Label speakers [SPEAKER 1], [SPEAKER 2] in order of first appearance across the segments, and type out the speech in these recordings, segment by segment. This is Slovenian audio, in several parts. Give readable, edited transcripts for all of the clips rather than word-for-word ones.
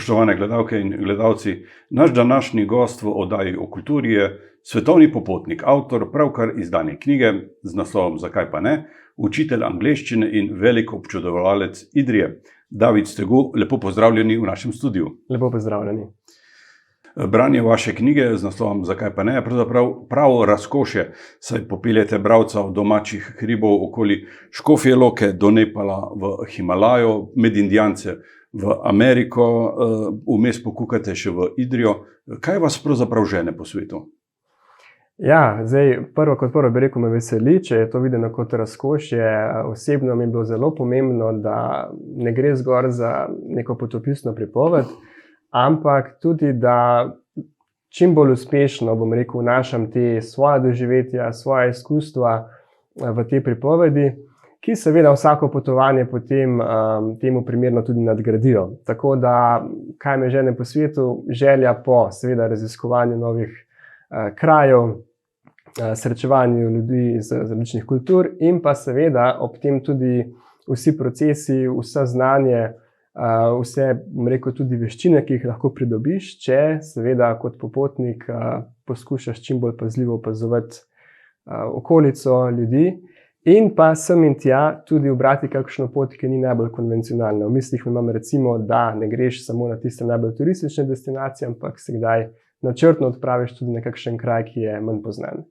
[SPEAKER 1] Spoštovane gledalke in gledalci, naš današnji gost v oddaji o kulturi je svetovni popotnik, avtor pravkar izdane knjige z naslovom Zakaj pa ne, učitelj angleščine in velik občudovalec Idrije. David Stegu, lepo pozdravljeni v našem studiu.
[SPEAKER 2] Lepo pozdravljeni.
[SPEAKER 1] Branje vaše knjige z naslovom Zakaj pa ne je pravzaprav pravo razkošje, saj popeljete bralca od domačih hribov okoli Škofje Loke do Nepala v Himalajo, med Indijance v Ameriko, vmes pokukate še v Idrijo. Kaj vas pravzaprav žene po svetu?
[SPEAKER 2] Ja, prvo bi rekel, me veseli, če je to videno kot razkošje. Osebno mi je bilo zelo pomembno, da ne gre zgolj za neko potopisno pripoved, ampak tudi, da čim bolj uspešno, bom rekel, vnašam te svoja doživetja, svoja izkustva v te pripovedi, ki seveda vsako potovanje potem temu primerno tudi nadgradijo. Tako da, kaj me žene po svetu, želja po seveda raziskovanju novih krajev, srečevanju ljudi iz različnih kultur in pa seveda ob tem tudi vsi procesi, vsa znanje, vse, bom rekel, tudi veščine, ki jih lahko pridobiš, če seveda kot popotnik poskušaš čim bolj pazljivo opazovati okolico, ljudi in pa sem in tja tudi ubrati kakšno pot, ki ni najbolj konvencionalna. V mislih imam recimo, da ne greš samo na tiste najbolj turistične destinacije, ampak se kdaj načrtno odpraviš tudi na kakšen kraj, ki je manj poznan.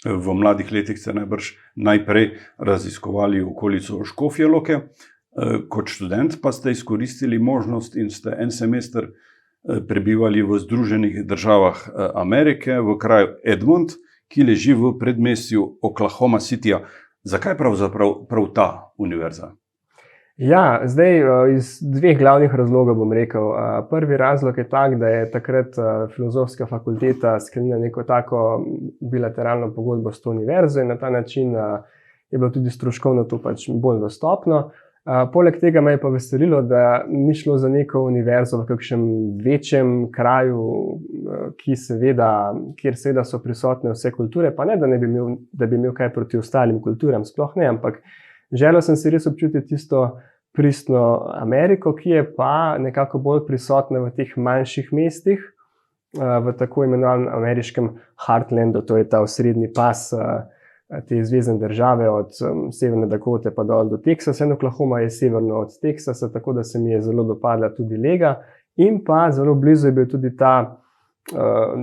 [SPEAKER 1] V mladih letih ste najbrž najprej raziskovali okolico Škofje Loke. Kot študent pa ste izkoristili možnost in ste en semester prebivali v Združenih državah Amerike, v kraju Edmond, ki leži v predmestju Oklahoma Cityja. Zakaj prav ta univerza?
[SPEAKER 2] Ja, iz dveh glavnih razlogov bom rekel. Prvi razlog je tak, da je takrat filozofska fakulteta sklenila neko tako bilateralno pogodbo s to univerzo in na ta način je bilo tudi stroškovno to pač bolj dostopno. Poleg tega me je pa veselilo, da ni šlo za neko univerzo v kakšnem večjem kraju, kjer seveda so prisotne vse kulture, pa ne, da bi imel kaj proti ostalim kulturam, sploh ne, ampak želel sem si res občutiti tisto pristno Ameriko, ki je pa nekako bolj prisotna v teh manjših mestih, v tako imenovanem ameriškem Heartlandu, to je ta osrednji pas te zvezne države od Severne Dakote pa dol do Teksasa. Oklahoma je severno od Teksasa, tako da se mi je zelo dopadla tudi lega in pa zelo blizu je bil tudi ta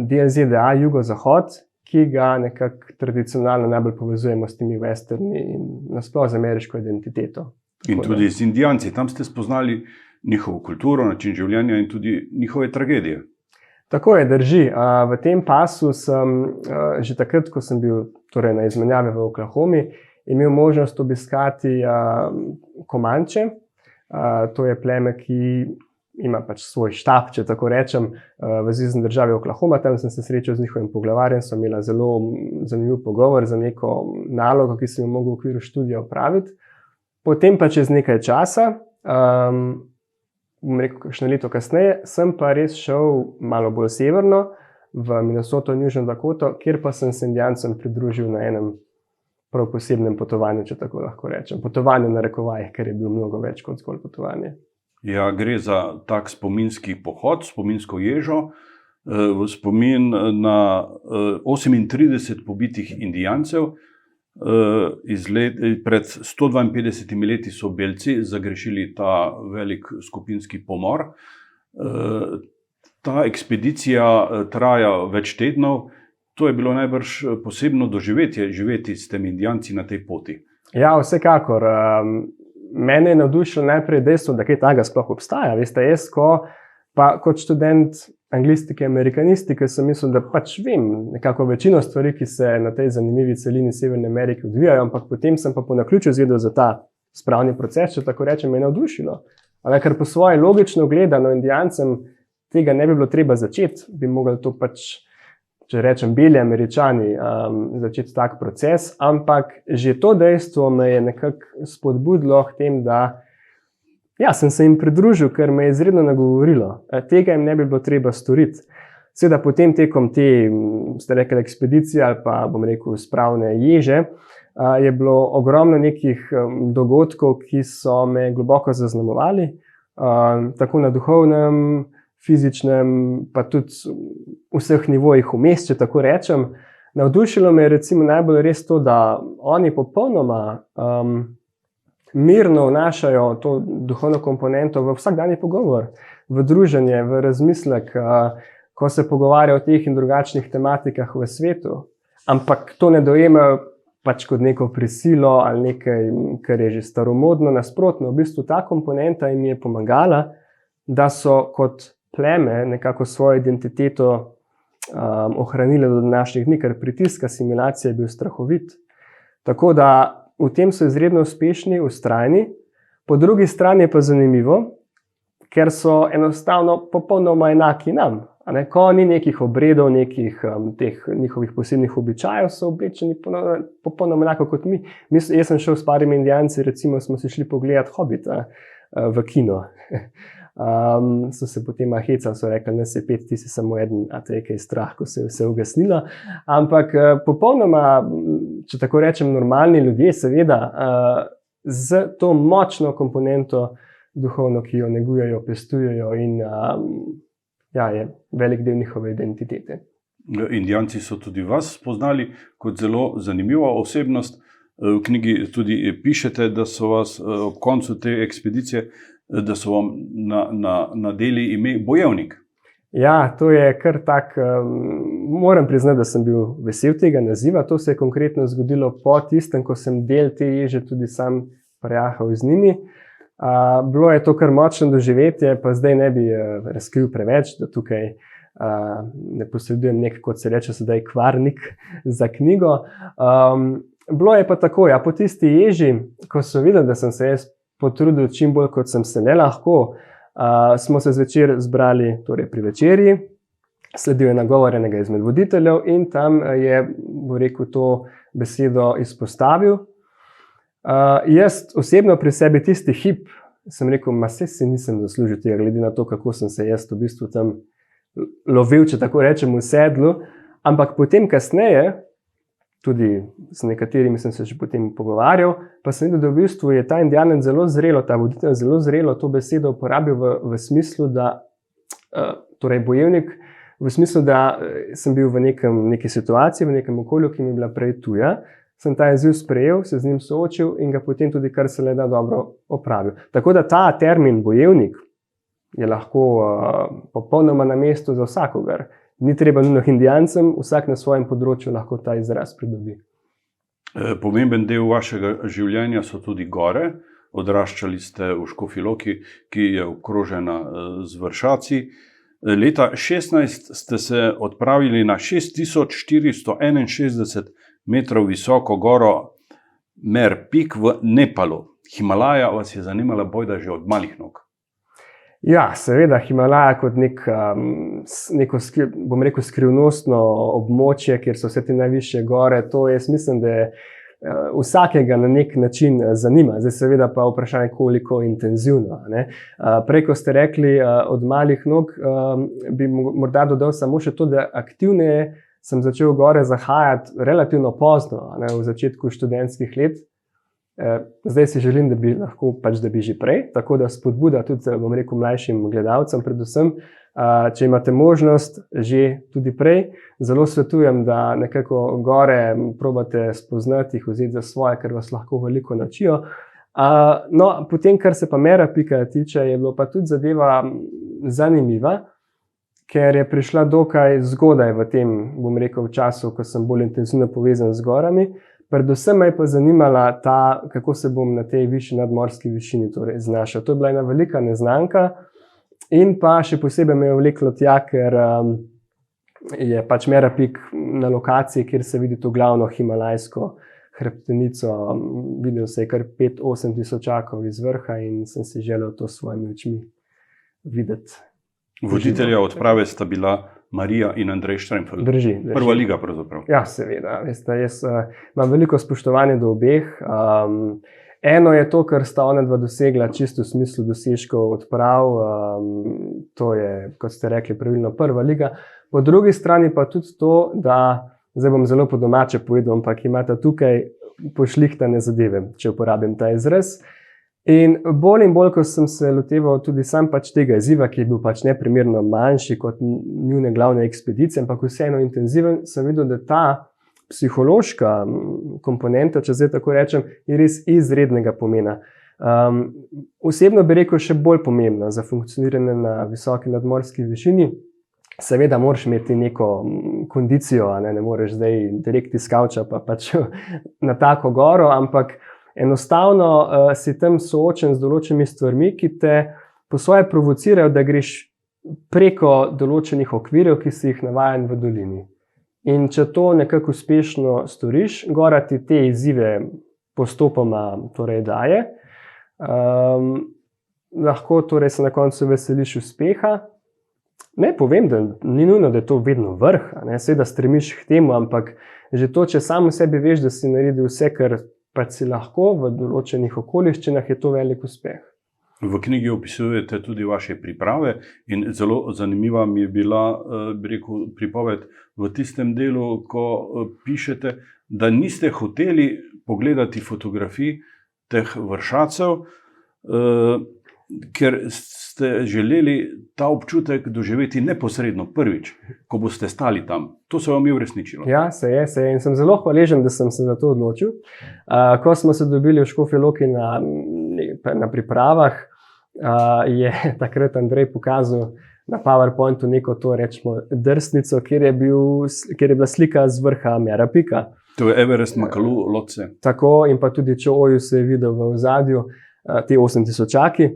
[SPEAKER 2] del ZDA, jugozahod, ki ga nekako tradicionalno najbolj povezujemo s temi westerni in nasploh z ameriško identiteto.
[SPEAKER 1] In tudi z Indijanci, tam ste spoznali njihovo kulturo, način življenja in tudi njihove tragedije.
[SPEAKER 2] Tako je, drži. V tem pasu sem že takrat, ko sem bil na izmenjavi v Oklahomi, imel možnost obiskati Komanče. To je pleme, ki ima pač svoj štab, če tako rečem, v zvezni državi Oklahoma. Tam sem se srečal z njihovim poglavarjem, sem imela zelo zanimiv pogovor za neko nalogo, ki sem jo mogel v okviru študija opraviti. Potem pa čez nekaj časa, bom rekel kakšno leto kasneje, sem pa res šel malo bolj severno, v Minnesoto in Južno Dakoto, kjer pa sem se Indijancem pridružil na enem prav posebnem potovanju, če tako lahko rečem. Potovanje na narekovajih, ker je bil mnogo več kot zgolj potovanje.
[SPEAKER 1] Ja, gre za tak spominski pohod, spominsko ježo, v spomin na 38 pobitih Indijancev. Pred 152 leti so belci zagrešili ta velik skupinski pomor. Ta ekspedicija traja več tednov. To je bilo najbrž posebno doživetje, živeti s temi Indijanci na tej poti.
[SPEAKER 2] Ja, vsekakor. Mene je navdušilo najprej dejstvo, da kaj takega sploh obstaja. Veste, jaz kot študent anglistike, amerikanistike sem mislil, da pač vem nekako večino stvari, ki se na tej zanimivi celini Severne Amerike odvijajo, ampak potem sem pa po naključju izvedel za ta spravni proces, če tako rečem, me je navdušilo. Ker po svoje logično gledano Indijancem tega ne bi bilo treba začeti, bi mogli to pač, če rečem, beli Američani začeti tak proces, ampak že to dejstvo me je nekako spodbudilo k tem, da sem se jim pridružil, ker me je izredno nagovorilo. Tega jim ne bi bilo treba storiti. Seveda potem tekom te, ste rekli, ekspedicije ali pa, bom rekel, spravne ježe, je bilo ogromno nekih dogodkov, ki so me globoko zaznamovali, tako na duhovnem, fizičnem, pa tudi vseh nivojih vmes, če tako rečem. Navdušilo me je recimo najbolj res to, da oni popolnoma mirno vnašajo to duhovno komponento v vsakdanji pogovor, v druženje, v razmislek, ko se pogovarjajo o teh in drugačnih tematikah v svetu. Ampak to ne dojemajo pač kot neko prisilo ali nekaj, kar je že staromodno, nasprotno. V bistvu ta komponenta jim je pomagala, da so kot pleme nekako svojo identiteto ohranile do današnjih dni, ker pritisk asimilacije je bil strahovit. Tako da v tem so izredno uspešni, vztrajni. Po drugi strani je pa zanimivo, ker so enostavno popolnoma enaki nam. Ko ni nekih obredov, nekih teh njihovih posebnih običajev, so oblečeni popolnoma enako kot mi. Jaz sem šel s parimi Indijanci, recimo smo si šli pogledati Hobita v kino. So se potem hecali, so rekli, nas je 5, ti si samo eden, a te je kaj strah, ko se je vse ugasnilo. Ampak popolnoma, če tako rečem, normalni ljudje, seveda, z to močno komponento duhovno, ki jo negujejo, pestujejo in je velik del njihove identitete.
[SPEAKER 1] Indijanci so tudi vas spoznali kot zelo zanimiva osebnost. V knjigi tudi pišete, da so vas ob koncu te ekspedicije, da so vam nadeli ime Bojevnik.
[SPEAKER 2] Ja, to je kar tak, moram priznati, da sem bil vesel tega naziva. To se je konkretno zgodilo po tistem, ko sem del te ježe tudi sam prejahal z njimi. Bilo je to kar močno doživetje, pa zdaj ne bi razkril preveč, da tukaj ne posredujem nek, kot se reče sedaj, kvarnik za knjigo. Bilo je pa tako, po tisti ježi, ko so videli, da sem se jaz potrudil čim bolj, kot sem se le lahko, smo se zvečer zbrali, torej pri večerji, sledil je nagovor enega izmed voditeljev in tam je, bo rekel, to besedo izpostavil. Jaz osebno pri sebi tisti hip sem rekel, saj si nisem zaslužil tega, glede na to, kako sem se jaz v bistvu tam lovil, če tako rečem, v sedlu, ampak potem kasneje, tudi s nekaterimi sem se že potem pogovarjal, pa sem videl, da v bistvu je ta Indijanec zelo zrelo, ta voditelj zelo zrelo to besedo uporabil v smislu, da, torej bojevnik, v smislu, da sem bil v neki situaciji, v nekem okolju, ki mi je bila prej tuja, sem ta izziv sprejel, se z njim soočil in ga potem tudi kar se le da dobro opravil. Tako da ta termin bojevnik je lahko popolnoma na mestu za vsakogar. Ni treba nujno Indijancem, vsak na svojem področju lahko ta izraz pridobi.
[SPEAKER 1] Pomemben del vašega življenja so tudi gore. Odraščali ste v Škofji Loki, ki je obkrožena z vršaci. Leta 2016 ste se odpravili na 6461 metrov visoko goro Mer Peak v Nepalu. Himalaja vas je zanimala bojda že od malih nog.
[SPEAKER 2] Ja, seveda, Himalaja kot neko, bom rekel, skrivnostno območje, kjer so vse te najvišje gore, to jaz mislim, da je vsakega na nek način zanima. Zdaj seveda pa vprašanje, koliko intenzivno. Prej, ko ste rekli od malih nog, bi morda dodal samo še to, da aktivneje sem začel gore zahajati relativno pozno, v začetku študentskih let. Zdaj si želim, da bi lahko da bi že prej, tako da spodbuda tudi, bom rekel, mlajšim gledalcem predvsem, če imate možnost že tudi prej, zelo svetujem, da nekako gore probate spoznati, jih vzeti za svoje, ker vas lahko veliko naučijo. No, potem, kar se pa Mera Peaka tiče, je bilo pa tudi zadeva zanimiva, ker je prišla dokaj zgodaj v tem, bom rekel, času, ko sem bolj intenzivno povezan z gorami. Predvsem me je pa zanimala ta, kako se bom na tej višji nadmorski višini torej znašel. To je bila ena velika neznanka in pa še posebej me je vleklo tja, ker je pač Mera Peak na lokaciji, kjer se vidi to glavno himalajsko hrbtenico. Videl se je kar 5-8 tisočakov iz vrha in sem si želel to s svojimi očmi videti.
[SPEAKER 1] Voditelja odprave sta bila Marija in Andrej Štremfelj.
[SPEAKER 2] Drži.
[SPEAKER 1] Prva liga pravzaprav.
[SPEAKER 2] Ja, seveda. Veste, jaz imam veliko spoštovanja do obeh. Eno je to, kar sta ona dva dosegla čisto v smislu dosežkov odprav. To je, kot ste rekli, pravilno prva liga. Po drugi strani pa tudi to, da, zdaj bom zelo po domače povedal, ampak imata tukaj pošlihtane zadeve, če uporabim ta izraz. In bolj, ko sem se loteval tudi sam pač tega izziva, ki je bil pač neprimerno manjši kot njune glavne ekspedicije, ampak vseeno intenziven, sem videl, da ta psihološka komponenta, če zdaj tako rečem, je res izrednega pomena. Osebno bi rekel še bolj pomembna za funkcioniranje na visoki nadmorski višini. Seveda moraš imeti neko kondicijo, ne moreš zdaj direkt iz kavča pa pač na tako goro, ampak enostavno si tam soočen z določenimi stvarmi, ki te po svoje provocirajo, da greš preko določenih okvirjev, ki si jih navajen v dolini. In če to nekako uspešno storiš, gora ti te izzive postopoma torej daje. Lahko torej se na koncu veseliš uspeha. Ne povem, da ni nujno, da je to vedno vrh, seveda stremiš k temu, ampak že to, če sam v sebi veš, da si naredil vse, kar pač si lahko v določenih okoliščinah, je to velik uspeh.
[SPEAKER 1] V knjigi opisujete tudi vaše priprave in zelo zanimiva mi je bila, bi rekel, pripoved v tistem delu, ko pišete, da niste hoteli pogledati fotografij teh vršacev, ker ste želeli ta občutek doživeti neposredno prvič, ko boste stali tam. To se vam je uresničilo.
[SPEAKER 2] Ja, se je in sem zelo hvaležen, da sem se za to odločil. Ko smo se dobili v Škofji Loki na pripravah, je takrat Andrej pokazal na PowerPointu neko to, rečemo, drsnico, kjer je bila slika z vrha Merapika.
[SPEAKER 1] To je Everest, Makalu, Lhotse.
[SPEAKER 2] Tako, in pa tudi Cho-Oyu se je videl v ozadju, te 8000-čaki.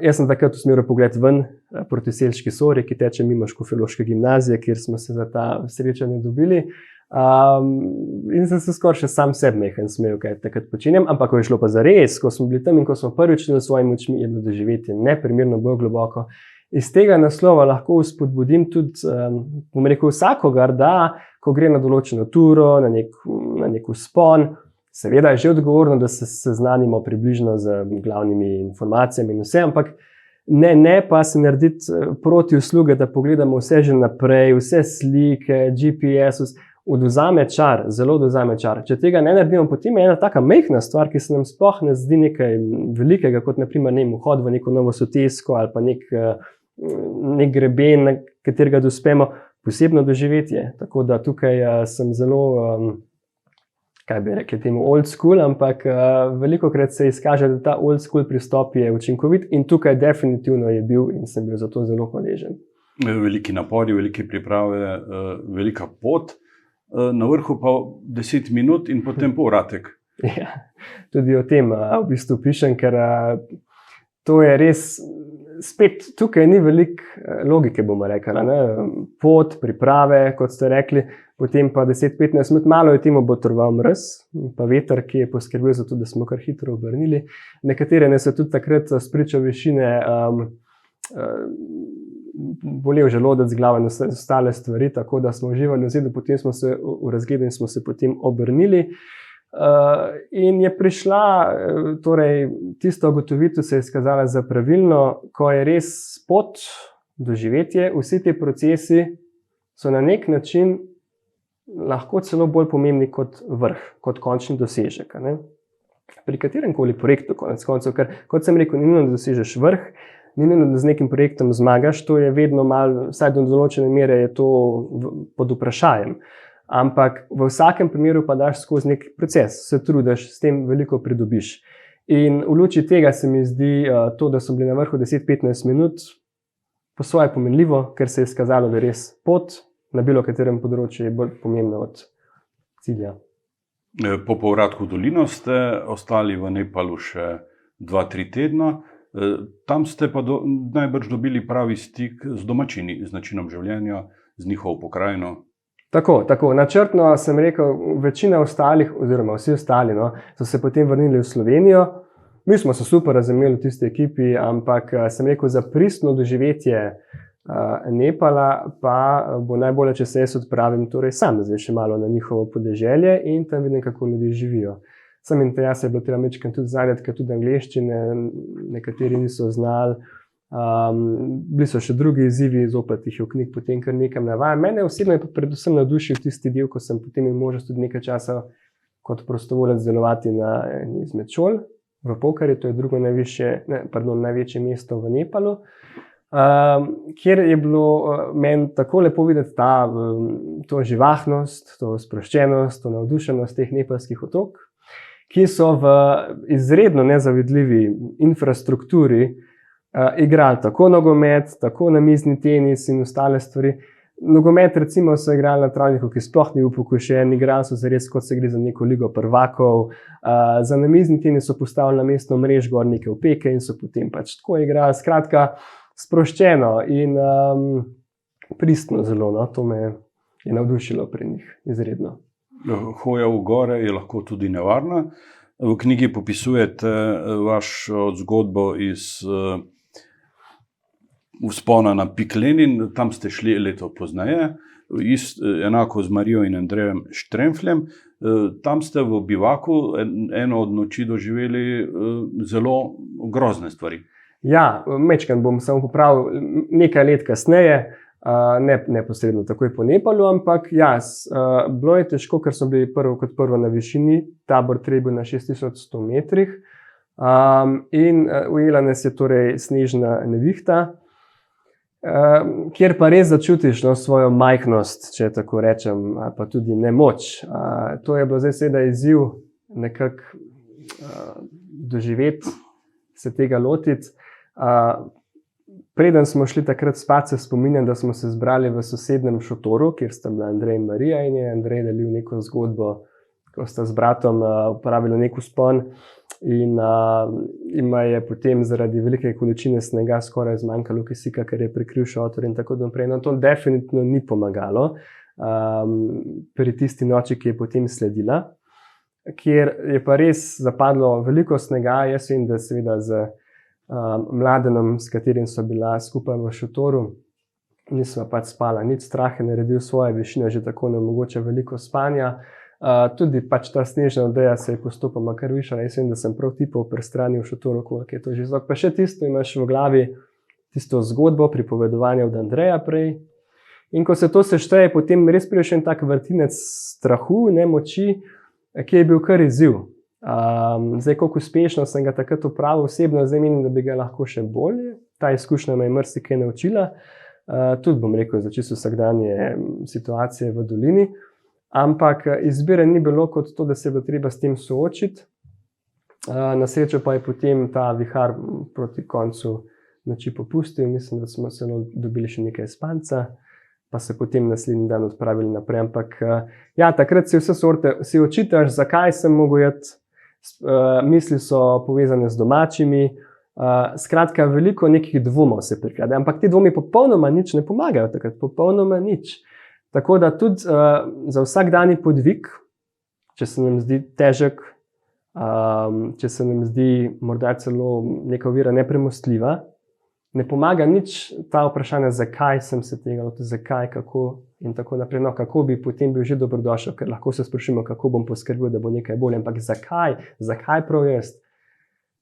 [SPEAKER 2] Jaz sem takrat usmeril pogled ven proti Selški Sori, ki teče mimo Škofjeloške gimnazije, kjer smo se za ta srečanje dobili. In sem se skoraj še sam sebi mehen smejal, kaj takrat počinjam. Ampak ko je šlo pa zares, ko smo bili tam in ko smo prvič videli s svojimi očmi, je bilo doživetje neprimerno bolj globoko. Iz tega naslova lahko spodbudim tudi, bom rekel, vsakogar, da ko gre na določeno turo, na nek vzpon, seveda je že odgovorno, da se seznanimo približno z glavnimi informacijami in vse, ampak ne pa se narediti proti usluge, da pogledamo vse že naprej, vse slike, GPS, odvzame čar, zelo odvzame čar. Če tega ne naredimo, potem je ena taka majhna stvar, ki se nam sploh ne zdi nekaj velikega, kot naprimer vhod v neko Novo Sotesko ali pa nek greben, na katerega dospemo, posebno doživetje. Tako da tukaj sem zelo, kaj bi rekli temu, old school, ampak velikokrat se izkaže, da ta old school pristop je učinkovit in tukaj definitivno je bil in sem bil zato zelo hvaležen.
[SPEAKER 1] Veliki napori, velike priprave, velika pot, na vrhu pa 10 minut in potem povratek.
[SPEAKER 2] Ja, tudi o tem v bistvu pišem, ker to je res, spet tukaj ni veliko logike, bomo rekli, pot, priprave, kot ste rekli, potem pa 10-15 minut, malo je temu botroval mraz, pa veter, ki je poskrbel za to, da smo kar hitro obrnili. Nekatere ne so tudi takrat spričo višine bolel želodec, glava in ostale stvari, tako da smo uživali v zidu, potem smo se v razgledu in smo se potem obrnili. In je prišla, torej tista ugotovitev se je izkazala za pravilno, ko je res pot, doživetje, vsi ti procesi so na nek način lahko celo bolj pomembni kot vrh, kot končni dosežek. Pri katerem koli projektu, konec koncev, ker kot sem rekel, ni nujno, da dosežeš vrh, ni nujno, da z nekim projektom zmagaš, to je vedno malo, vsaj do določene mere je to pod vprašajem. Ampak v vsakem primeru pa daš skozi nek proces, se trudiš, s tem veliko pridobiš. In v luči tega se mi zdi to, da so bili na vrhu 10-15 minut, po svoje pomenljivo, ker se je izkazalo, da res pot na bilo katerem področju je bolj pomembna od cilja.
[SPEAKER 1] Po povratku v dolino ste ostali v Nepalu še 2-3 tedna. Tam ste pa najbrž dobili pravi stik z domačini, z načinom življenja, z njihovo pokrajino.
[SPEAKER 2] Tako. Načrtno sem rekel, večina ostalih, oziroma vsi ostali, so se potem vrnili v Slovenijo. Mi smo se super razumeli v tisti ekipi, ampak sem rekel, za pristno doživetje Nepala pa bo najbolje, če se jaz odpravim torej sam, zdaj še malo na njihovo podeželje in tam vidim, kako ljudje živijo. Sam in jaz se je bilo treba mečkam tudi zanjati, ker tudi angleščine nekateri niso znali. Bili so še drugi izzivi, zopet jih je v knjigi potem kar nekam navajam. Mene osebno je pa predvsem navdušil tisti del, ko sem potem imel možnost tudi nekaj časa kot prostovoljec delovati na eni izmed šol v Pokhari, to je drugo največje mesto v Nepalu, kjer je bilo meni tako lepo videti to živahnost, to sproščenost, to navdušenost teh nepalskih otok, ki so v izredno nezavidljivi infrastrukturi igrali tako nogomet, tako namizni tenis in ostale stvari. Nogomet recimo so igrali na travniku, ki sploh ni bil pokošen, igrali so zares, kot se gre za neko ligo prvakov, za namizni tenis so postavili na mestno mrež gor neke opeke in so potem pač tako igrali. Skratka, sproščeno in pristno zelo, no? To me je navdušilo pri njih, izredno.
[SPEAKER 1] Hoja v gore je lahko tudi nevarna. V knjigi popisujete vašo zgodbo iz vzpona na Pik Lenin, tam ste šli leto pozneje, enako z Marijo in Andrejem Štremfljem. Tam ste v bivaku eno od noči doživeli zelo grozne stvari.
[SPEAKER 2] Ja, mečkam bom samo popravil nekaj let kasneje, ne neposredno takoj po Nepalu, ampak ja, bilo je težko, ker so bili kot prvo na višini, tabor Trebinj na 6100 metrih in ujela nas je torej snežna nevihta, kjer pa res začutiš svojo majhnost, če tako rečem, pa tudi nemoč. To je bilo zdaj seveda izziv nekako doživeti, se tega lotiti. Preden smo šli takrat spat, se spominjam, da smo se zbrali v sosednjem šotoru, kjer sta bila Andrej in Marija in je Andrej delil neko zgodbo, ko sta z bratom uporabili nek vzpon in ima je potem zaradi velike količine snega skoraj zmanjkalo kisika, ker je prekril šotor in tako naprej. No, to definitivno ni pomagalo pri tisti noči, ki je potem sledila, kjer je pa res zapadlo veliko snega. Jaz vem, da seveda z Mladenom, s katerim so bila skupaj v šotoru, nisva pač spala, nič, strah je naredil svoje, višina že tako ne omogoča veliko spanja. Tudi pač ta snežna odeja se je postopoma kar višala. Jaz vem, da sem prav tipal pri strani v šotoru, koliko je to že zlog. Pa še tisto imaš v glavi, tisto zgodbo, pripovedovanje od Andreja prej. In ko se to sešteje, potem res pride še en tak vrtinec strahu, nemoči, ki je bil kar izziv. Zdaj, koliko uspešno sem ga takrat opravil osebno, zdaj menim, da bi ga lahko še bolje. Ta izkušnja me je marsikaj naučila, tudi bom rekel za čisto vsakdanje situacije v dolini, ampak izbire ni bilo kot to, da se bo treba s tem soočiti. Na srečo pa je potem ta vihar proti koncu noči popustil, mislim, da smo celo dobili še nekaj spanca, pa se potem naslednji dan odpravili naprej. Ampak ja, takrat si vse sorte, si očitaš, zakaj sem mogel iti, misli so povezane z domačimi, skratka veliko nekih dvomov se prikrade, ampak ti dvomi popolnoma nič ne pomagajo takrat, popolnoma nič. Tako da tudi za vsakdanji podvig, če se nam zdi težek, če se nam zdi morda celo neka ovira nepremostljiva, ne pomaga nič ta vprašanja, zakaj sem se tega lotil, zakaj, kako in tako naprej. No, kako bi potem bil že dobrodošel, ker lahko se sprašujemo, kako bom poskrbel, da bo nekaj bolje, ampak zakaj prav jaz?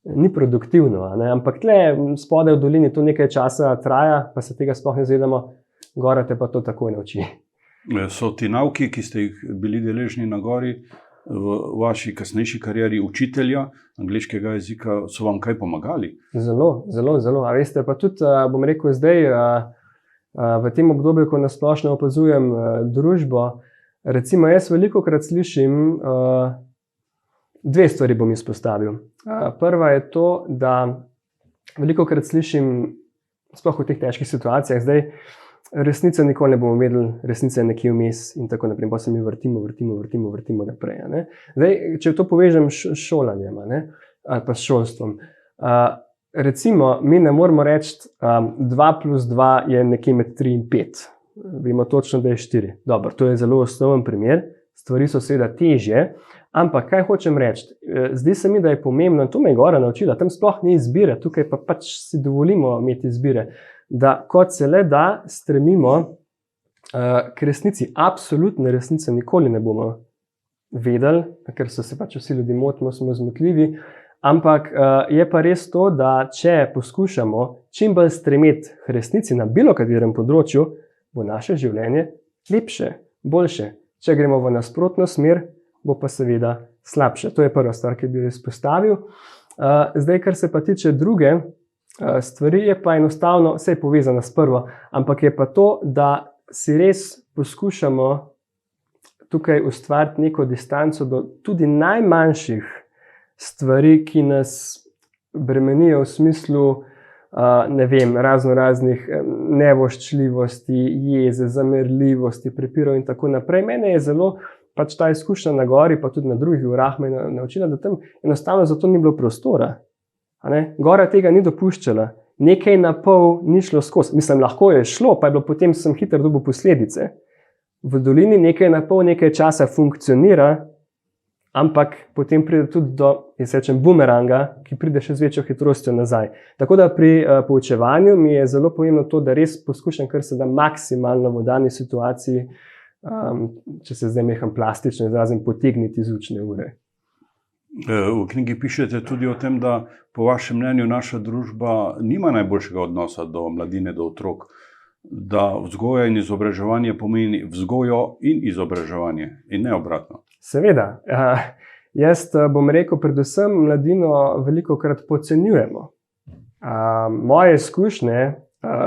[SPEAKER 2] Ni produktivno, ne? Ampak tle spodaj v dolini to nekaj časa traja, pa se tega sploh ne zavedamo, gora te pa to takoj nauči.
[SPEAKER 1] So ti nauki, ki ste jih bili deležni na gori v vaši kasnejši karieri učitelja angleškega jezika, so vam kaj pomagali?
[SPEAKER 2] Zelo, zelo, zelo. A veste, pa tudi, bom rekel zdaj, v tem obdobju, ko nasplošno opazujem družbo, recimo jaz velikokrat slišim, dve stvari bom izpostavil. Prva je to, da velikokrat slišim, sploh v teh težkih situacijah, zdaj resnico nikoli ne bomo vedeli, resnica je nekje vmes in tako naprej, pa se mi vrtimo naprej. Ne? Zdaj, če to povežem s šolanjem, ali pa s šolstvom, recimo, mi ne moramo reči, 2 + 2 je nekje med 3 in 5. Vemo točno, da je 4. Dobro, to je zelo osnoven primer, stvari so seveda težje, ampak kaj hočem reči? Zdi se mi, da je pomembno, in to me je Gora naučila, tam sploh ni izbire, tukaj pa pač si dovolimo imeti izbire, da kot se le da stremimo k resnici. Absolutne resnice nikoli ne bomo vedeli, ker so se pač vsi ljudje motimo, smo zmotljivi, ampak je pa res to, da če poskušamo čim bolj stremeti k resnici na bilo katerem področju, bo naše življenje lepše, boljše. Če gremo v nasprotno smer, bo pa seveda slabše. To je prva stvar, ki bi jo izpostavil. Zdaj, kar se pa tiče druge stvari, je pa enostavno, vse je povezano s prvo, ampak je pa to, da si res poskušamo tukaj ustvariti neko distanco do tudi najmanjših stvari, ki nas bremenijo v smislu, ne vem, raznih nevoščljivosti, jeze, zamerljivosti, prepirov in tako naprej. Mene je zelo pač ta izkušnja na gori, pa tudi na drugih gorah me je naučila, da tam enostavno zato ni bilo prostora. Gora tega ni dopuščala. Nekaj na pol ni šlo skozi. Mislim, lahko je šlo, pa je bilo potem sem hitro dobil posledice. V dolini nekaj na pol nekaj časa funkcionira, ampak potem pride tudi do, jaz rečem, bumeranga, ki pride še z večjo hitrostjo nazaj. Tako da pri poučevanju mi je zelo pomembno to, da res poskušam, kar se da maksimalno v dani situaciji, če se zdaj meham plastično izrazim, potegniti iz učne ure.
[SPEAKER 1] V knjigi pišete tudi o tem, da po vašem mnenju naša družba nima najboljšega odnosa do mladine, do otrok, da vzgoja in izobraževanje pomeni vzgojo in izobraževanje in ne obratno.
[SPEAKER 2] Seveda. Jaz bom rekel, predvsem mladino velikokrat podcenjujemo. Moje izkušnje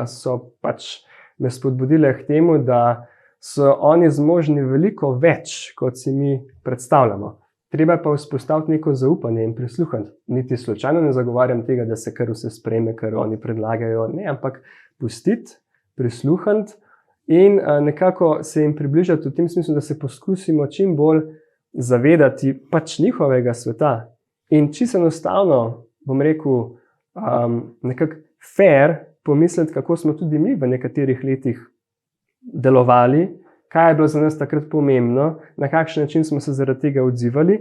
[SPEAKER 2] so pač me spodbudile k temu, da so oni zmožni veliko več, kot si mi predstavljamo. Treba pa vzpostaviti neko zaupanje in prisluhniti. Niti slučajno ne zagovarjam tega, da se kar vse sprejme, kar oni predlagajo. Ne, ampak pustiti, prisluhniti in nekako se jim približati v tem smislu, da se poskusimo čim bolj zavedati pač njihovega sveta. In čisto enostavno, bom rekel, nekako fair pomisliti, kako smo tudi mi v nekaterih letih delovali, kaj je bilo za nas takrat pomembno, na kakšen način smo se zaradi tega odzivali.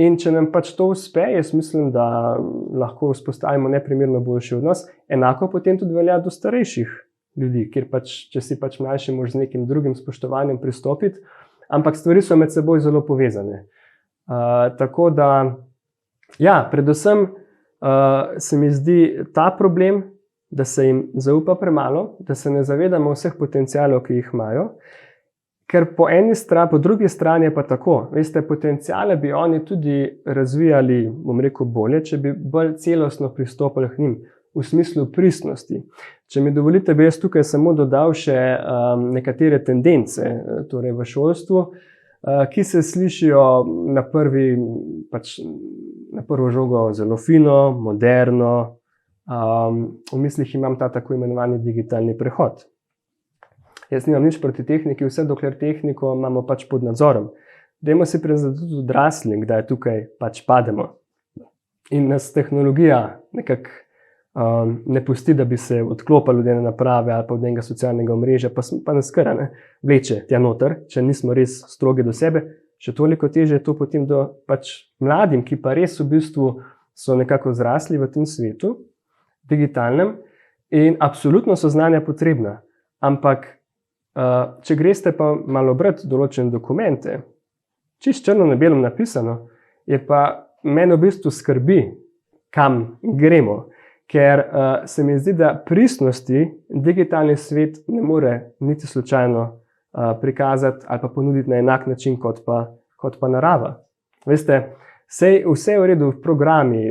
[SPEAKER 2] In če nam pač to uspe, jaz mislim, da lahko vzpostavimo neprimerno boljši odnos. Enako potem tudi velja do starejših ljudi, kjer pač, če si pač mlajši, moraš z nekim drugim spoštovanjem pristopiti, ampak stvari so med seboj zelo povezane. Tako da, ja, predvsem se mi zdi ta problem, da se jim zaupa premalo, da se ne zavedamo vseh potencialov, ki jih imajo, ker po drugi strani je pa tako, veste, potenciale bi oni tudi razvijali, bom rekel, bolje, če bi bolj celostno pristopili k njim, v smislu pristnosti. Če mi dovolite, bi jaz tukaj samo dodal še nekatere tendence, torej v šolstvu, ki se slišijo na prvo žogo zelo fino, moderno. V mislih imam ta tako imenovani digitalni prehod. Jaz nimam nič proti tehniki, vse dokler tehniko imamo pač pod nadzorom. Dajmo si priznati tudi odrasli, kdaj tukaj pač pademo. In nas tehnologija nekako ne pusti, da bi se odklopili od ene naprave ali pa od enega socialnega omrežja, pa nas kar vleče tja noter, če nismo res strogi do sebe. Še toliko težje je to potem do pač mladim, ki pa res v bistvu so nekako zrasli v tem svetu, digitalnem, in absolutno so znanja potrebna. Ampak, če greste pa malo brati določene dokumente, čisto črno na belem napisano, je pa mene v bistvu skrbi, kam gremo. Ker se mi zdi, da pristnosti digitalni svet ne more niti slučajno prikazati ali pa ponuditi na enak način kot pa narava. Veste, vse je v redu v programi,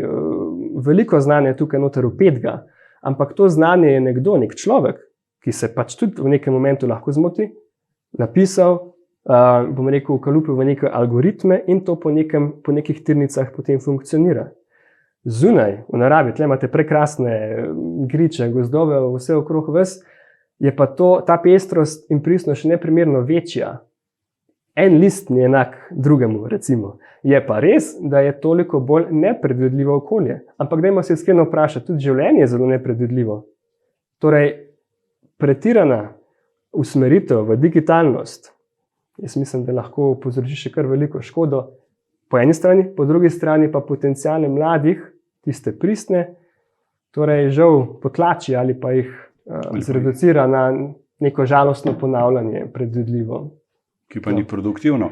[SPEAKER 2] veliko znanja je tukaj noter vpetega, ampak to znanje je nekdo, nek človek, ki se pač tudi v nekem momentu lahko zmoti, napisal, bom rekel, vkalupil v neke algoritme in to po nekih tirnicah potem funkcionira. Zunaj, v naravi, tle imate prekrasne griče, gozdove, vse okrog vas, je pa ta pestrost in pristnost še neprimerno večja. En list ni enak drugemu, recimo. Je pa res, da je toliko bolj nepredvidljivo okolje. Ampak dajmo se iskreno vprašati, tudi življenje je zelo nepredvidljivo. Torej, pretirana usmeritev v digitalnost, jaz mislim, da lahko povzroči še kar veliko škodo po eni strani, po drugi strani pa potenciale mladih, tiste pristne, torej žal potlači ali pa jih zreducira na neko žalostno ponavljanje, predvidljivo.
[SPEAKER 1] Ki pa ni produktivno.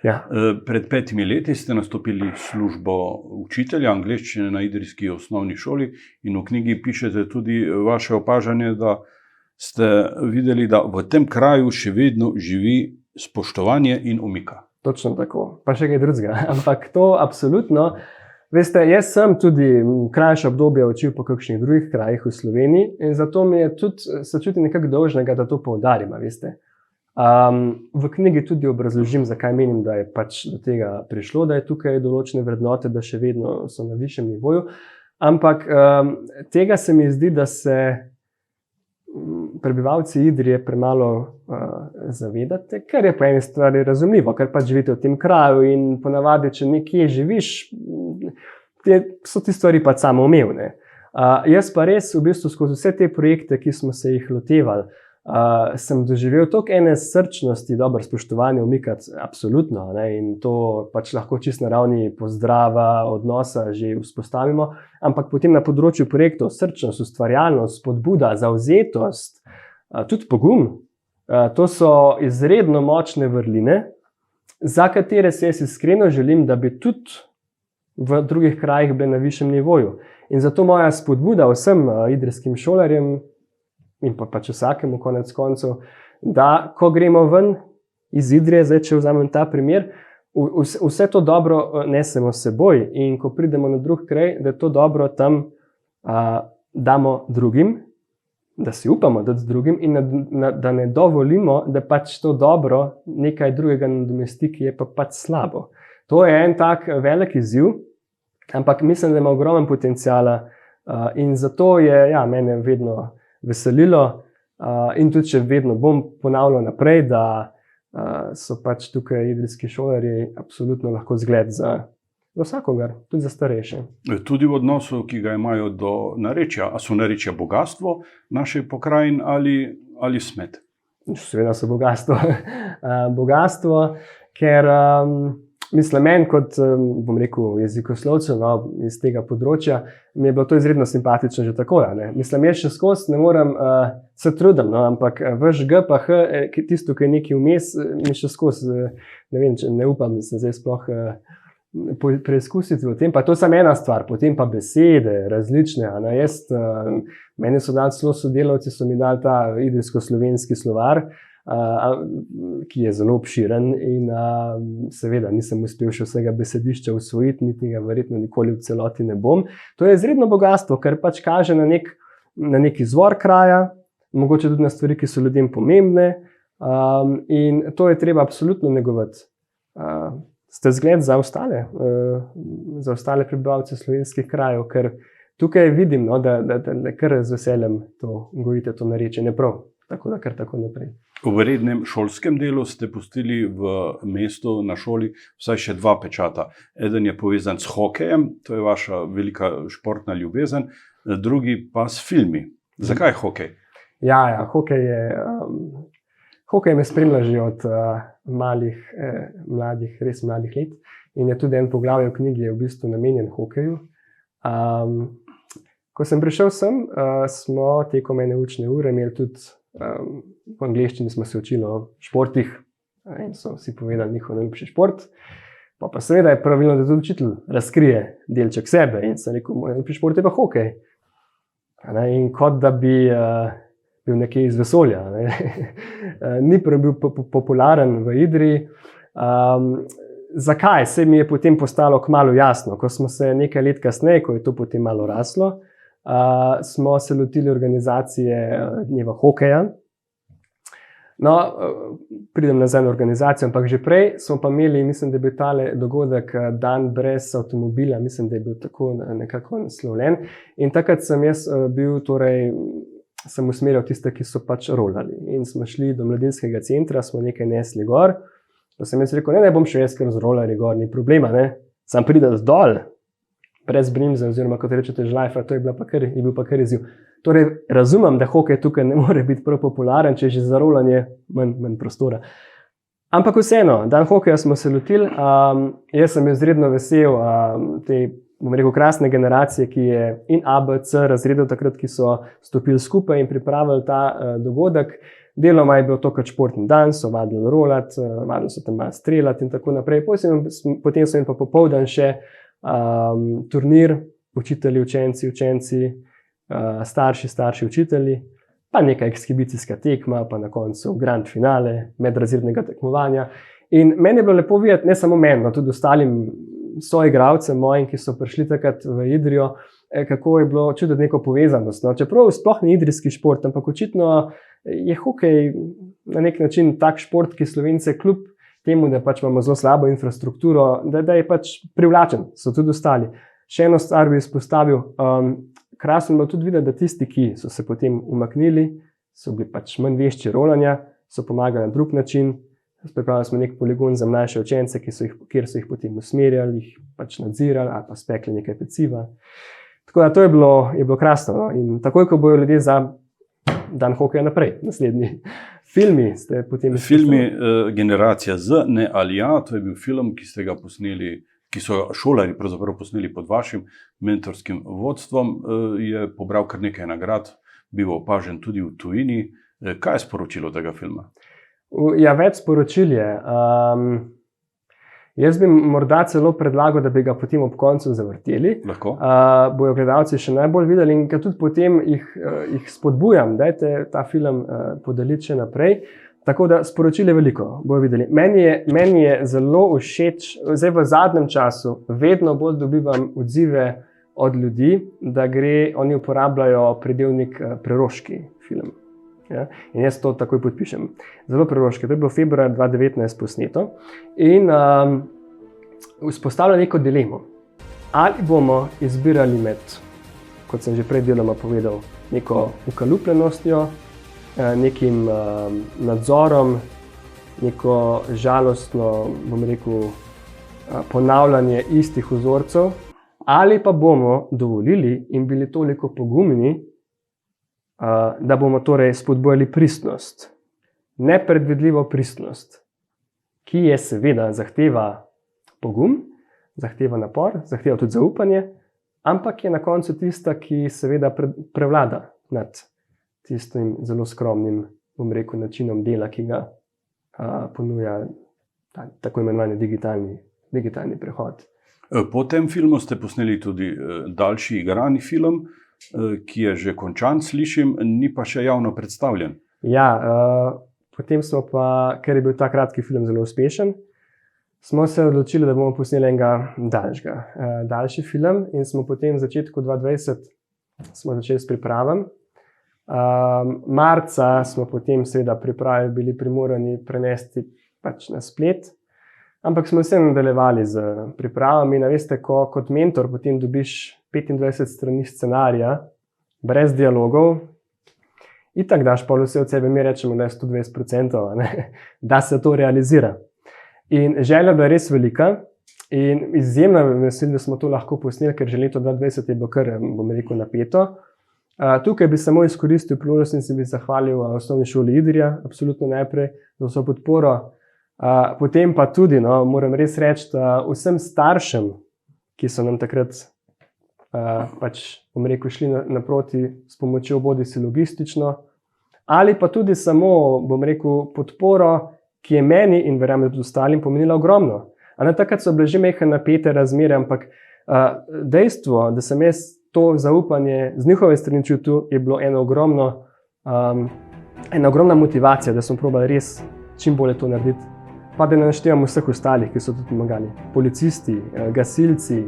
[SPEAKER 2] Ja.
[SPEAKER 1] Pred 5 leti ste nastopili službo učitelja angleščine na idrijski osnovni šoli in v knjigi pišete tudi vaše opažanje, da ste videli, da v tem kraju še vedno živi spoštovanje in umika.
[SPEAKER 2] Točno tako, pa še kaj drugega. Ampak to absolutno, Veste, jaz sem tudi krajše obdobje učil po kakšnih drugih krajih v Sloveniji in zato mi je tudi se čutim nekako dolžnega, da to poudarim, veste. V knjigi tudi obrazložim, zakaj menim, da je pač do tega prišlo, da je tukaj določene vrednote, da še vedno so na višjem nivoju. Ampak tega se mi zdi, da se prebivalci Idrije premalo zavedate, kar je po eni stvari razumljivo, ker pač živite v tem kraju in ponavadi, če nekje živiš, so ti stvari pač samoumevne. Jaz pa res v bistvu skozi vse te projekte, ki smo se jih lotevali, sem doživel toliko ene srčnosti, dobro spoštovanje umikati, absolutno, ne, in to pač lahko čisto na ravni pozdrava, odnosa že vzpostavimo, ampak potem na področju projektov srčnost, ustvarjalnost, spodbuda, zavzetost, tudi pogum, to so izredno močne vrline, za katere se jaz iskreno želim, da bi tudi v drugih krajih bile na višjem nivoju. In zato moja spodbuda vsem idrijskim šolarjem in pa pač vsakemu konec koncev, da ko gremo ven iz Idrije, zdaj če vzamem ta primer, vse to dobro nesemo s seboj in ko pridemo na drug kraj, da to dobro tam damo drugim, da si upamo dati drugim in da ne dovolimo, da pač to dobro nekaj drugega nadomesti, ki je pa pač slabo. To je en tak velik izziv, ampak mislim, da ima ogromen potenciala in zato je mene vedno veselilo in tudi še vedno bom ponavljal naprej, da so pač tukaj idrijski šolarji absolutno lahko zgled za vsakogar, tudi za starejše.
[SPEAKER 1] Tudi v odnosu, ki ga imajo do narečja. A so narečja bogatstvo naših pokrajin ali smet?
[SPEAKER 2] Seveda so bogatstvo. Bogatstvo, ker mislim, meni kot, bom rekel, jezikoslovcev iz tega področja, mi je bilo to izredno simpatično že tako. Mislim, jaz še skozi ne morem, se trudim, ampak vaš G pa H, tisto, ki je nekaj vmes, mi še skozi, ne vem, če ne upam, da se zdaj sploh preizkusiti v tem. Pa to samo ena stvar, potem pa besede različne. Meni so dali celo sodelavci, so mi dali ta idrijsko-slovenski slovar, ki je zelo obširen in seveda nisem uspel še vsega besedišča usvojiti, niti ga verjetno nikoli v celoti ne bom. To je izredno bogatstvo, ker pač kaže na nek izvor kraja, mogoče tudi na stvari, ki so ljudem pomembne in to je treba absolutno negovati. Ste zgled za ostale prebivalce slovenskih krajev, ker tukaj vidim, da kar z veseljem to gojite, to narečje, prav, tako da kar tako naprej.
[SPEAKER 1] V rednem šolskem delu ste pustili v mestu na šoli vsaj še 2 pečata. Eden je povezan s hokejem, to je vaša velika športna ljubezen, drugi pa s filmi. Zakaj hokej?
[SPEAKER 2] Ja, hokej me spremlja že od res mladih let in je tudi en poglavje v knjigi je v bistvu namenjen hokeju. Ko sem prišel sem, smo tekom ene učne ure imeli tudi v angleščini smo se učili o športih in so vsi povedali njihov najljubši šport. Pa seveda je pravilno, da tudi učitelj razkrije delček sebe in sem rekel, moj najljubši šport je pa hokej. In kot da bi bil nekje iz vesolja. Ni prav bil popularen v Idriji. Zakaj? Se mi je potem postalo kmalu jasno, ko smo se nekaj let kasneje, ko je to potem malo raslo, smo se lotili organizacije dneva hokeja. No, pridem nazaj na organizacijo, ampak že prej smo pa imeli, mislim, da je bil tale dogodek dan brez avtomobila, mislim, da je bil tako nekako naslovljen. In takrat sem jaz bil, torej, sem usmerjal tiste, ki so pač rolali. In smo šli do mladinskega centra, smo nekaj nesli gor. Pa sem jaz rekel, ne bom še jaz kar z rolerji gor, ni problema, sam pridem dol, brez brimze, oziroma kot rečete žlajfa, to je bil pa kar izziv. Torej, razumem, da hokej tukaj ne more biti prav popularen, če je že za rolanje manj prostora. Ampak vseeno, dan hokeja smo se lotili, jaz sem izredno vesel te, bom rekel, krasne generacije, ki je in A, B, C razredov takrat, ki so stopili skupaj in pripravili ta dogodek. Deloma je bil to kot športni dan, so vadili rolati, vadili so tam malo streljati in tako naprej. Potem so jim pa popoldan še turnir, učitelji, učenci, starši, učitelji, pa neka ekshibicijska tekma, pa na koncu grand finale medrazrednega tekmovanja. In meni je bilo lepo videti, ne samo meni, tudi ostalim soigralcem mojim, ki so prišli takrat v Idrijo, kako je bilo čutiti neko povezanost. No. Čeprav sploh ni idrijski šport, ampak očitno je hokej na nek način tak šport, ki Slovence kljub temu, da pač imamo zelo slabo infrastrukturo, da je pač privlačen, so tudi ostali. Še eno stvar bi izpostavil, krasno je bilo tudi videti, da tisti, ki so se potem umaknili, so bili pač manj vešči rolanja, so pomagali na drug način. Pripravili smo nek poligon za mlajše učence, kjer so jih potem usmerjali, jih pač nadzirali ali pa spekli nekaj peciva. Tako da to je bilo krasno. No? In takoj, ko bojo ljudje za dan hokeja naprej, naslednji filmi ste potem...
[SPEAKER 1] Filmi Generacija Z, ne ali ja, to je bil film, ki ste ga posneli, ki so šolari pravzaprav posneli pod vašim mentorskim vodstvom, je pobral kar nekaj nagrad, bil opažen tudi v tujini. Kaj je sporočilo tega filma?
[SPEAKER 2] Ja, več sporočil je. Jaz bi morda celo predlagal, da bi ga potem ob koncu zavrteli.
[SPEAKER 1] Lahko.
[SPEAKER 2] Bojo gledalci še najbolj videli in tudi potem jih spodbujam, dajte ta film podeliti še naprej. Tako da sporočil je veliko, bojo videli. Meni je zelo všeč, zdaj v zadnjem času vedno bolj dobivam odzive od ljudi, da oni uporabljajo pridevnik preroški film. Ja? In jaz to takoj podpišem. Zelo preroški. To je bilo februar 2019 posneto in vzpostavlja neko dilemo. Ali bomo izbirali med, kot sem že prej deloma povedal, neko ukalupljenostjo, nekim nadzorom, neko žalostno, bom rekel, ponavljanje istih vzorcev, ali pa bomo dovolili in bili toliko pogumni, da bomo torej spodbujali pristnost, nepredvidljivo pristnost, ki je seveda zahteva pogum, zahteva napor, zahteva tudi zaupanje, ampak je na koncu tista, ki seveda prevlada nad tistim zelo skromnim, bom rekel, načinom dela, ki ga ponuja tako imenovani digitalni prehod.
[SPEAKER 1] Po tem filmu ste posneli tudi daljši igrani film, ki je že končan, slišim, ni pa še javno predstavljen.
[SPEAKER 2] Ja, potem smo pa, ker je bil ta kratki film zelo uspešen, smo se odločili, da bomo posneli enega daljši film in smo potem v začetku 2020 smo začeli s pripravam. Marca smo potem seveda priprave bili primorani prenesti pač na splet, ampak smo vse nadaljevali z pripravami. Veste, ko kot mentor potem dobiš 25 strani scenarija, brez dialogov, itak daš pa vse od sebe, mi rečemo, da je 120%, da se to realizira. In želja je res velika in izjemno vesel, da smo to lahko posneli, ker že leto 2020 je bilo kar, bom rekel, napeto. Tukaj bi samo izkoristil priložnost in se bi zahvalil osnovni šoli Idrija, absolutno najprej za vso podporo. Potem pa tudi, moram res reči, vsem staršem, ki so nam takrat bom rekel, šli naproti s pomočjo bodisi logistično, ali pa tudi samo, bom rekel, podporo, ki je meni in verjamem tudi ostalim pomenila ogromno. Takrat so bile že majhne napete razmere, ampak dejstvo, da sem jaz to zaupanje z njihove strani čutil, je bilo ena ogromna motivacija, da smo probali res čim bolje to narediti. Pa da ne naštevam vseh ostalih, ki so tudi pomagali. Policisti, gasilci,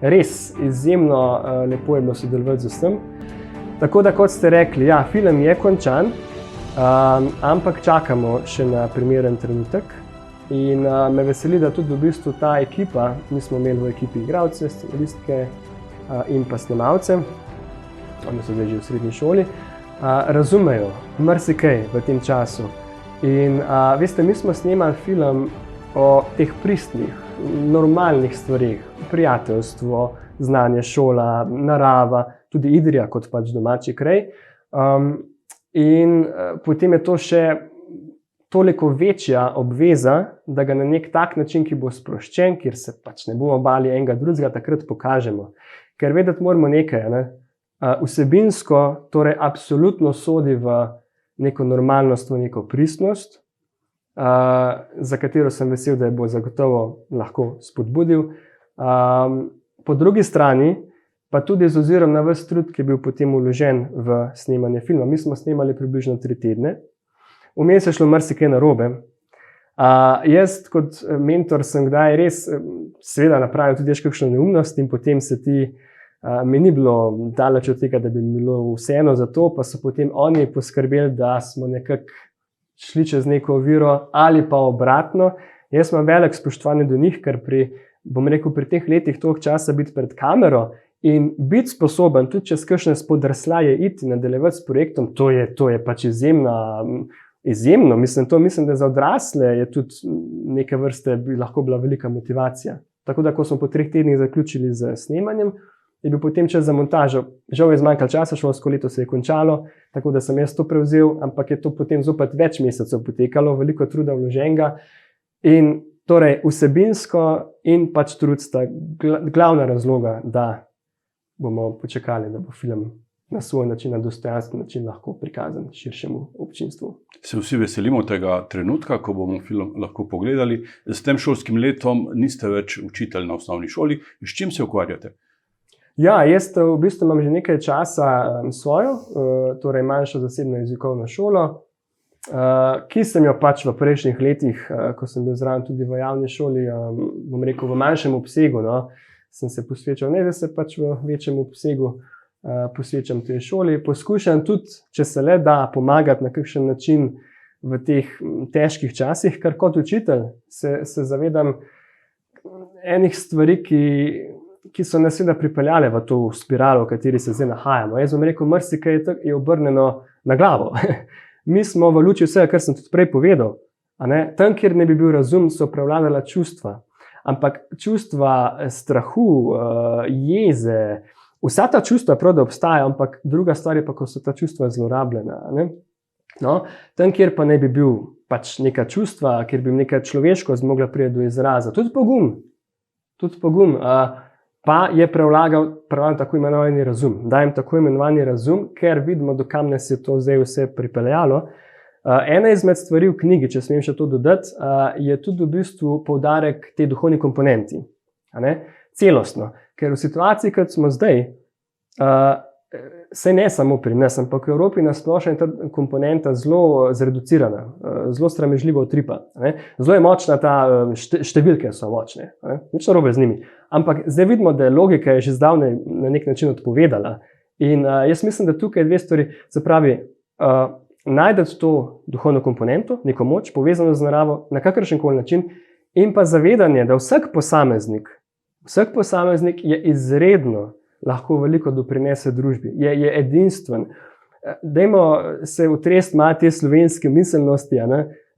[SPEAKER 2] res izjemno lepo je bilo sodelovati z vsem. Tako da, kot ste rekli, ja, film je končan, ampak čakamo še na primeren trenutek. In me veseli, da tudi v bistvu ta ekipa, mi smo imeli v ekipi igralce, scenaristke in pa snemalce, oni so zdaj že v srednji šoli, razumejo marsikaj v tem času. In veste, mi smo snemali film o teh pristnih, normalnih stvarih, prijateljstvo, znanje, šola, narava, tudi Idrija kot pač domači kraj. In potem je to še toliko večja obveza, da ga na nek tak način, ki bo sproščen, kjer se pač ne bomo bali enega drugega, takrat pokažemo. Ker vedeti moramo nekaj, vsebinsko torej absolutno sodi v neko normalnost, v neko pristnost, za katero sem vesel, da jo bo zagotovo lahko spodbudil. Po drugi strani pa tudi z ozirom na ves trud, ki je bil potem vložen v snemanje filma. Mi smo snemali približno 3 tedne. Vmes je šlo marsikaj narobe, Jaz kot mentor sem kdaj res seveda napravil tudi kakšno neumnost in potem se mi ni bilo daleč od tega, da bi mi bilo vseeno za to, pa so potem oni poskrbeli, da smo nekako šli čez neko oviro ali pa obratno. Jaz imam velik spoštovanje do njih, ker pri teh letih toliko časa biti pred kamero in biti sposoben tudi čez kakšne spodrsljaje iti nadaljevati s projektom, to je pač izjemno. Mislim, da za odrasle je tudi neke vrste bi lahko bila velika motivacija. Tako da, ko smo po 3 tednih zaključili z snemanjem, je bil potem čas za montažo. Žal je zmanjkalo časa, šolsko leto se je končalo, tako da sem jaz to prevzel, ampak je to potem zopet več mesecev potekalo, veliko truda vloženega. In torej vsebinsko in pač trud sta glavna razloga, da bomo počakali, da bo film na svoj način, na dostojanstven način lahko prikazan širšemu občinstvu.
[SPEAKER 1] Se vsi veselimo tega trenutka, ko bomo film lahko pogledali. S tem šolskim letom niste več učitelj na osnovni šoli. S čim se ukvarjate?
[SPEAKER 2] Ja, jaz v bistvu imam že nekaj časa svojo, torej manjšo zasebno jezikovno šolo, ki sem jo pač v prejšnjih letih, ko sem bil zraven tudi v javni šoli, v manjšem obsegu, sem se posvečal, ne da se pač v večjem obsegu posvečam tej šoli. Poskušam tudi, če se le da, pomagati na kakšen način v teh težkih časih, ker kot učitelj se zavedam enih stvari, ki so nas seveda pripeljale v to spiralo, v kateri se zdaj nahajamo. Jaz bom rekel, marsikaj je obrnjeno na glavo. Mi smo v luči vsega, kar sem tudi prej povedal. Tam, kjer ne bi bil razum, so prevladala čustva. Ampak čustva strahu, jeze, vsa ta čustva prav, da obstajajo, ampak druga stvar je pa, ko so ta čustva zlorabljena. Tam, kjer pa ne bi bil pač neka čustva, kjer bi neka človeškost mogla priti do izraza, tudi pogum, pa je prevlagal tako imenovani razum. Dajem tako imenovani razum, ker vidimo, do kam nas je to zdaj vse pripeljalo. Ena izmed stvari v knjigi, če smem še to dodati, je tudi v bistvu poudarek tej duhovni komponenti. Celostno. Ker v situaciji, kot smo zdaj, saj ne samo pri nas, ampak v Evropi nasplošno je ta komponenta zelo zreducirana, zelo sramežljivo utripa. Zelo je močna, številke so močne, nič narobe z njimi. Ampak zdaj vidimo, da logika je že zdavnaj na nek način odpovedala. In jaz mislim, da tukaj dve stvari, se pravi, najdeti to duhovno komponento, neko moč, povezano z naravo, na kakršenkoli način, in pa zavedanje, da vsak posameznik je izredno lahko veliko doprinese družbi, je edinstven. Dajmo se utresti malo te slovenske miselnosti,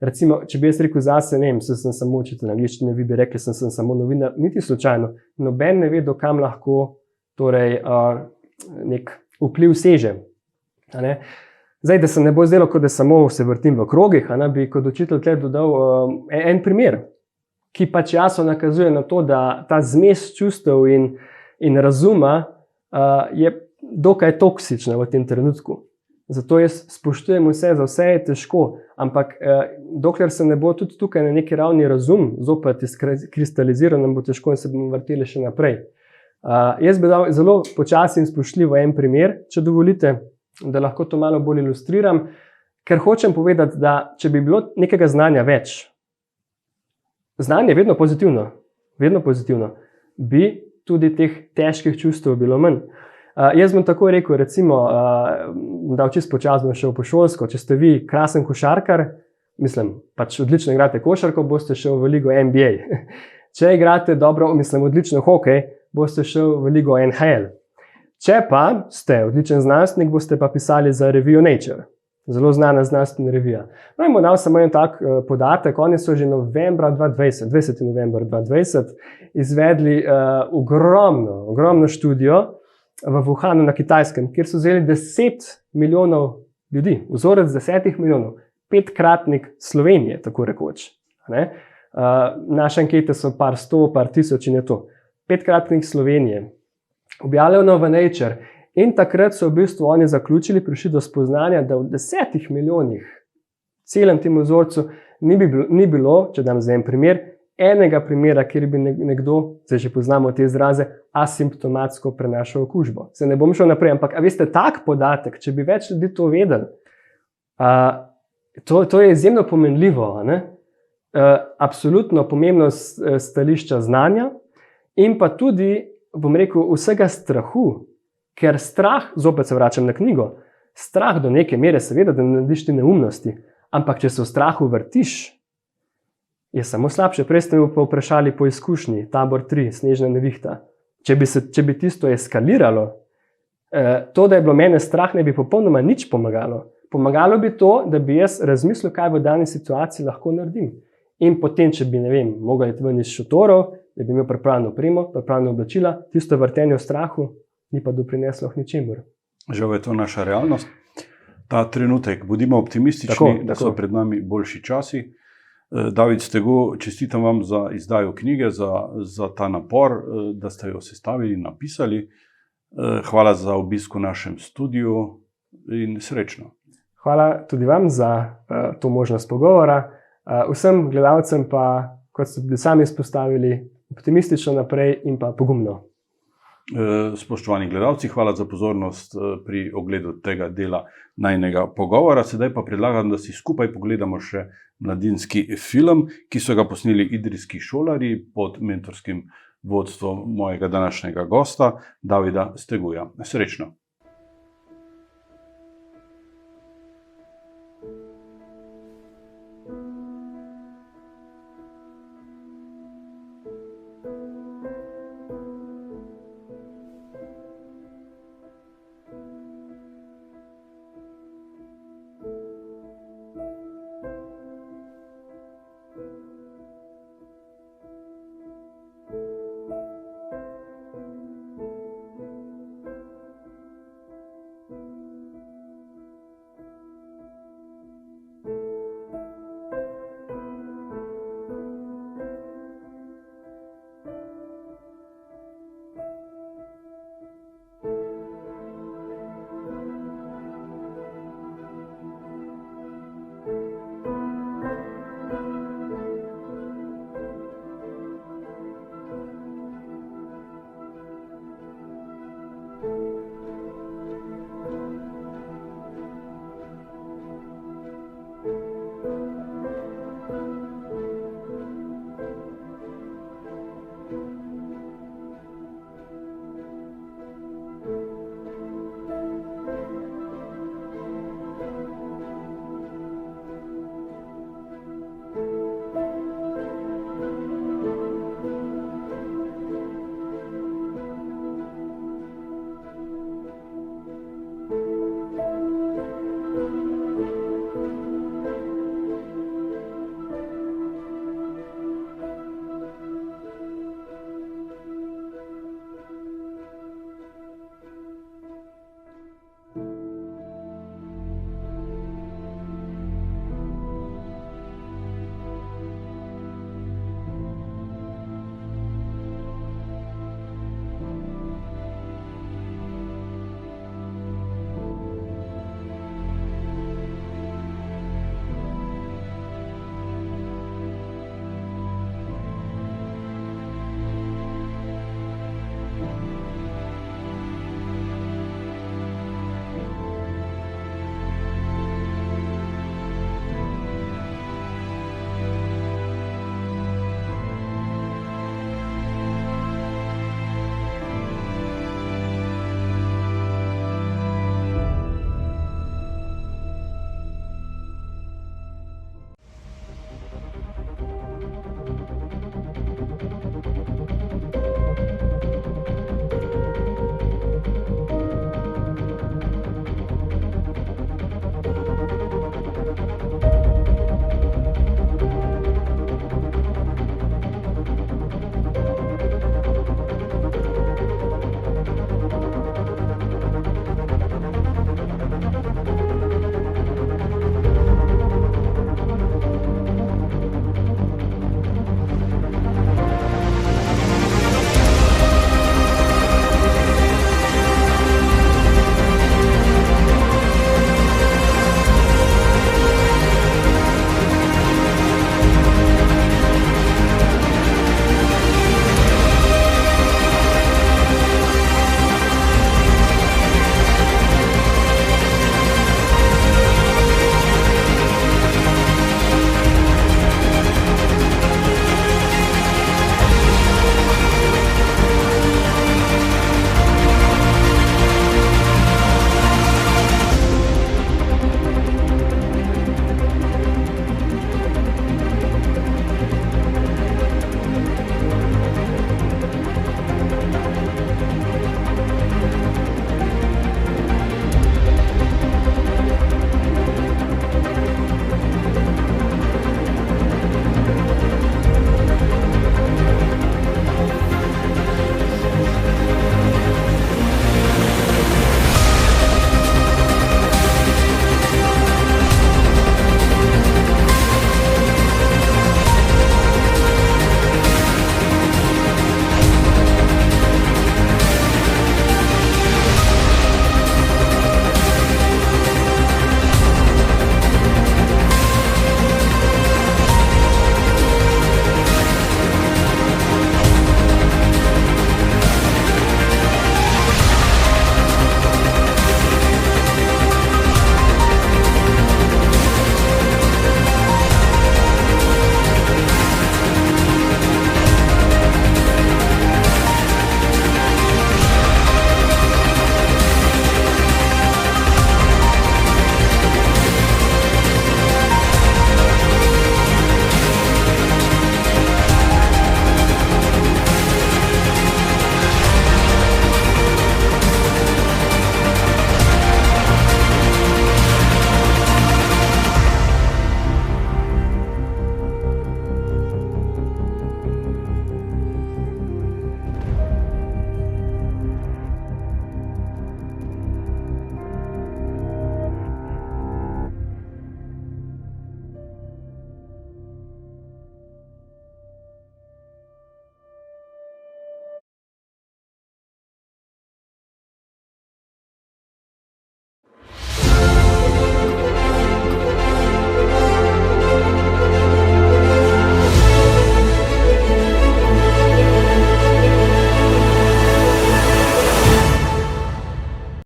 [SPEAKER 2] recimo, če bi jaz rekel zase, ne vem, sem samo učitelj angleščine, vi bi rekli, sem samo novinar, niti slučajno. Noben ne ve, do kam lahko torej nek vpliv seže. Zdaj, da se ne bo zdelo, kot da samo se vrtim v krogih, bi kot učitelj tle dodal en primer, ki pač jasno nakazuje na to, da ta zmes čustev in razuma je dokaj toksična v tem trenutku. Zato jaz spoštujem vse, za vse je težko, ampak dokler se ne bo tudi tukaj na neki ravni razum zopet kristaliziral, nam bo težko in se bomo vrteli še naprej. Jaz bi dal zelo počasi in spoštljivo en primer, če dovolite, da lahko to malo bolj ilustriram, ker hočem povedati, da če bi bilo nekega znanja več, znanje je vedno pozitivno, bi tudi teh težkih čustev bilo manj. Jaz bom tako rekel, recimo, da čisto počas bom šel po šolsko, če ste vi krasen košarkar, pač odlično igrate košarko, boste šel v ligo NBA. Če igrate dobro, odlično hokej, boste šel v ligo NHL. Če pa ste odličen znanstvenik, boste pa pisali za revijo Nature. Zelo znana znanstvena revija. No in bom dal samo en tak podatek, oni so že novembra 2020, 20. novembra 2020, izvedli ogromno študijo v Wuhanu na Kitajskem, kjer so vzeli 10 milijonov ljudi, vzorec 10 milijonov, 5-kratnik Slovenije, tako rekoč. Naše ankete so par 100, par 1000 in je to. 5-kratnik Slovenije, objavljeno v Nature. In takrat so v bistvu oni zaključili, prišli do spoznanja, da v 10 milijonih celem tem vzorcu ni bilo, če dam za en primer, enega primera, kjer bi nekdo, zdaj že poznamo te izraze, asimptomatsko prenašal okužbo. Se ne bom šel naprej, ampak veste, tak podatek, če bi več ljudi to vedeli, to je izjemno pomenljivo. Absolutno pomembno stališča znanja in pa tudi, bom rekel, vsega strahu, ker strah, zopet se vračam na knjigo, strah do neke mere seveda, da narediš ti neumnosti, ampak če se v strahu vrtiš, je samo slabše. Prej ste me pa vprašali po izkušnji, Tabor 3, Snežna nevihta. Če bi tisto eskaliralo, to, da je bilo mene strah, ne bi popolnoma nič pomagalo. Pomagalo bi to, da bi jaz razmislil, kaj v dani situaciji lahko naredim. In potem, če bi, ne vem, mogel iti ven iz šotorov, da bi imel pripravljeno opremo, pripravljeno oblačila, tisto vrtenje v strahu ni pa doprineslo k ničemur.
[SPEAKER 1] Žal je to naša realnost. Ta trenutek, bodimo optimistični, da so pred nami boljši časi. David Stego, čestitam vam za izdajo knjige, za ta napor, da ste jo sestavili in napisali. Hvala za obisk v našem studiu in srečno.
[SPEAKER 2] Hvala tudi vam za to možnost pogovora. Vsem gledalcem pa, kot ste tudi sami izpostavili, optimistično naprej in pa pogumno.
[SPEAKER 1] Spoštovani gledalci, hvala za pozornost pri ogledu tega dela najinega pogovora. Sedaj pa predlagam, da si skupaj pogledamo še mladinski film, ki so ga posneli idrijski šolarji pod mentorskim vodstvom mojega današnjega gosta, Davida Steguja. Srečno!